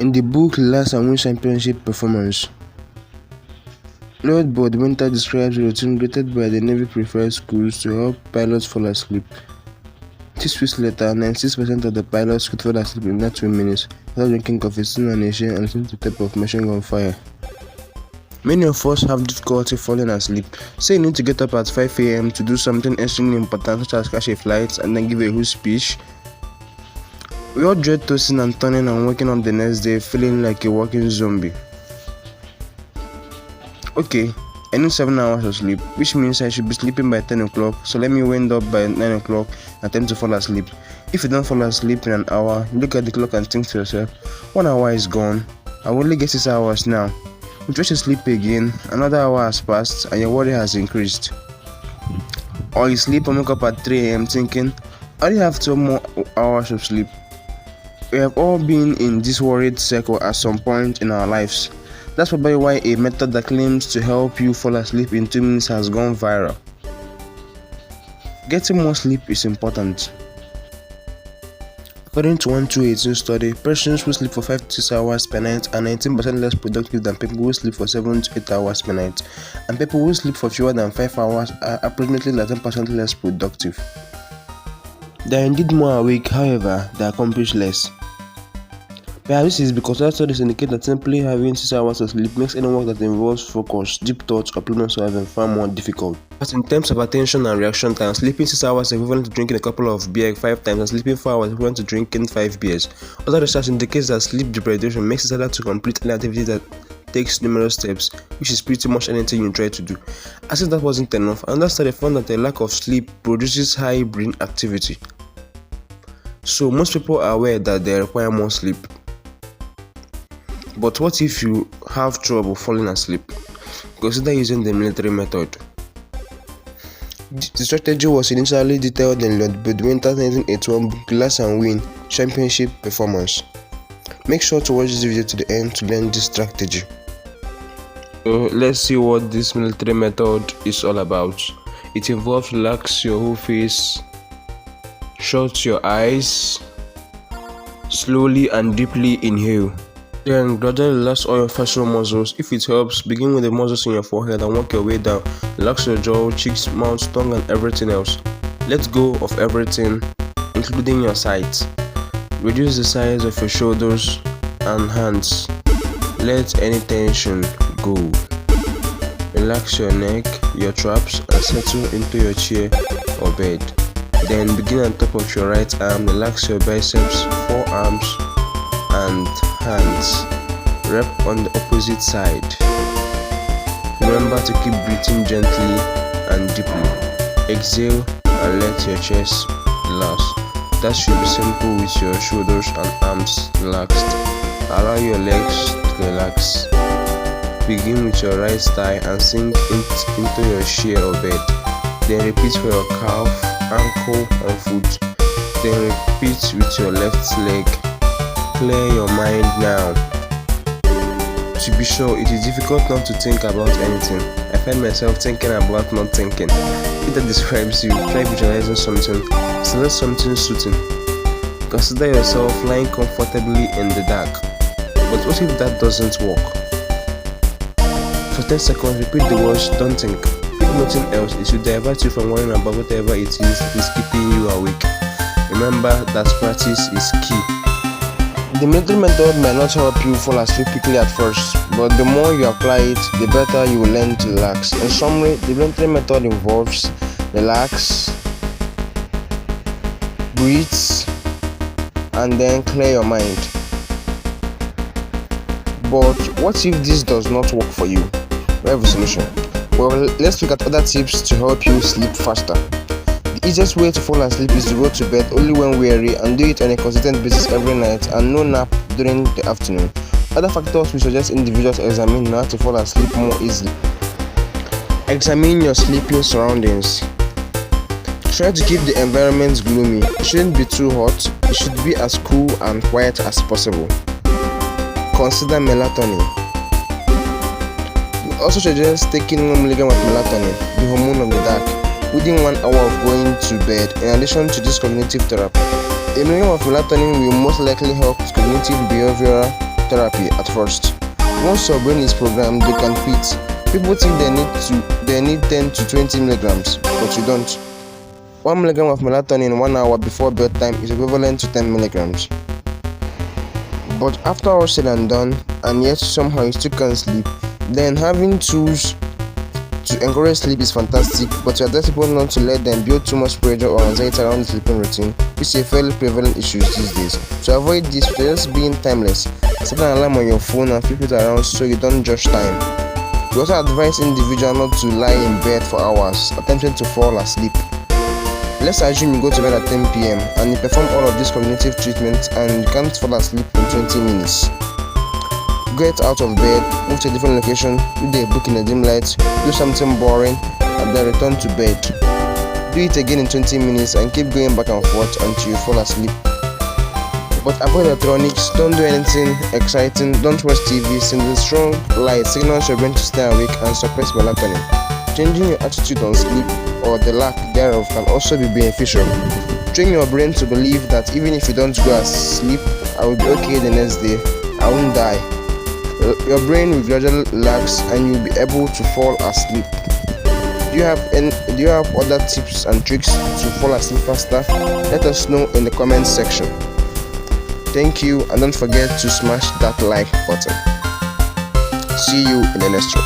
In the book Relax and Win Championship Performance, Lloyd Boardwinter describes a routine created by the Navy preferred schools to help pilots fall asleep. 6 weeks later, 96% of the pilots could fall asleep in that 2 minutes without drinking coffee, sitting on a chair, and listening to the tape of machine gun fire. Many of us have difficulty falling asleep. Say you need to get up at 5 a.m. to do something extremely important such as catch a flight and then give a whole speech. We all dread tossing and turning and waking up the next day feeling like a walking zombie. Okay, I need 7 hours of sleep, which means I should be sleeping by 10 o'clock, so let me wind up by 9 o'clock and attempt to fall asleep. If you don't fall asleep in an hour, you look at the clock and think to yourself, 1 hour is gone, I will only get 6 hours now. You try to sleep again, another hour has passed and your worry has increased. Or you sleep and wake up at 3 a.m. thinking, I only have 2 more hours of sleep. We have all been in this worried cycle at some point in our lives. That's probably why a method that claims to help you fall asleep in 2 minutes has gone viral. Getting more sleep is important. According to one 2018 study, persons who sleep for 5 to 6 hours per night are 19% less productive than people who sleep for 7 to 8 hours per night, and people who sleep for fewer than 5 hours are approximately 11% less productive. They are indeed more awake, however, they accomplish less. Perhaps this is because other studies indicate that simply having 6 hours of sleep makes any work that involves focus, deep thoughts, or problem solving far more difficult. But in terms of attention and reaction time, sleeping 6 hours is equivalent to drinking a couple of beers 5 times, and sleeping 4 hours is equivalent to drinking 5 beers. Other research indicates that sleep deprivation makes it harder to complete any activity that takes numerous steps, which is pretty much anything you try to do. As if that wasn't enough, another study found that a lack of sleep produces high brain activity. So most people are aware that they require more sleep. But what if you have trouble falling asleep? Consider using the military method. The strategy was initially detailed in Lloyd Boardwinter's 1981 book Relax and Win Championship Performance. Make sure to watch this video to the end to learn this strategy. So let's see what this military method is all about. It involves relax your whole face, shut your eyes, slowly and deeply inhale. Then gradually relax all your facial muscles. If it helps, begin with the muscles in your forehead and work your way down. Relax your jaw, cheeks, mouth, tongue and everything else. Let go of everything, including your sides. Reduce the size of your shoulders and hands. Let any tension go. Relax your neck, your traps and settle into your chair or bed. Then begin on top of your right arm. Relax your biceps, forearms and hands. Rep on the opposite side. Remember to keep breathing gently and deeply. Exhale and let your chest relax. That should be simple with your shoulders and arms relaxed. Allow your legs to relax. Begin with your right thigh and sink into your chair or bed. Then repeat for your calf, ankle and foot. Then repeat with your left leg. Clear your mind now. To be sure, it is difficult not to think about anything. I find myself thinking about not thinking. If that describes you, try visualizing something. Select something soothing. Consider yourself lying comfortably in the dark. But what if that doesn't work? For 10 seconds, repeat the words don't think. If nothing else, it should divert you from worrying about whatever it is that is keeping you awake. Remember that practice is key. The military method might not help you fall asleep quickly at first, but the more you apply it, the better you will learn to relax. In summary, the military method involves relax, breathe, and then clear your mind. But what if this does not work for you? We have a solution. Well, let's look at other tips to help you sleep faster. The easiest way to fall asleep is to go to bed only when weary and do it on a consistent basis every night, and no nap during the afternoon. Other factors we suggest individuals examine in order to fall asleep more easily. Examine your sleeping surroundings. Try to keep the environment gloomy. It shouldn't be too hot. It should be as cool and quiet as possible. Consider melatonin. We also suggest taking 1 mg of melatonin, the hormone of the dark, within 1 hour of going to bed. In addition to this cognitive therapy, a milligram of melatonin will most likely help with cognitive, behavioral, therapy at first. Once your brain is programmed, you can quit. People think they need 10 to 20 milligrams, but you don't. 1 milligram of melatonin 1 hour before bedtime is equivalent to 10 milligrams. But after all said and done, and yet somehow you still can't sleep, then having tools to encourage sleep is fantastic, but we advise people not to let them build too much pressure or anxiety around the sleeping routine, which is a fairly prevalent issue these days. To avoid this, just being timeless. Set an alarm on your phone and flip it around so you don't judge time. We also advise individuals not to lie in bed for hours, attempting to fall asleep. Let's assume you go to bed at 10 p.m. and you perform all of these cognitive treatments and you can't fall asleep in 20 minutes. Get out of bed, move to a different location, read a book in a dim light, do something boring, and then return to bed. Do it again in 20 minutes and keep going back and forth until you fall asleep. But avoid electronics, don't do anything exciting, don't watch TV, since the strong light signals your brain to stay awake and suppress melatonin. Changing your attitude on sleep, or the lack thereof, can also be beneficial. Train your brain to believe that even if you don't go to sleep, I will be okay the next day, I won't die. Your brain will gradually relax and you'll be able to fall asleep. Do you have other tips and tricks to fall asleep faster? Let us know in the comments section. Thank you, and don't forget to smash that like button. See you in the next one.